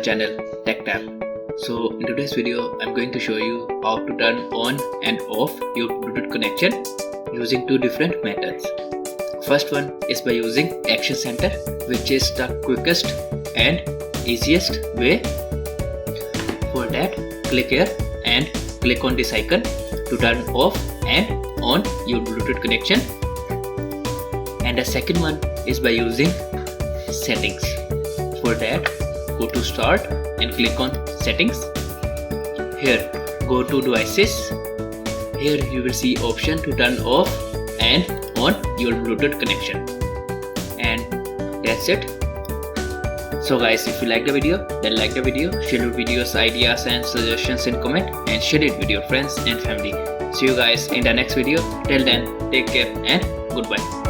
channel TECHTAP. So in today's video I'm going to show you how to turn on and off your Bluetooth connection using two different methods. First one is by using Action Center, which is the quickest and easiest way. For that, click here and click on this icon to turn off and on your Bluetooth connection. And the second one is by using Settings. For that, go to Start and click on Settings. Here, go to Devices. Here you will see option to turn off and on your Bluetooth connection. And that's it. So guys, if you like the video, then like the video, share your videos, ideas and suggestions in comment, and share it with your friends and family. See you guys in the next video. Till then, take care and goodbye.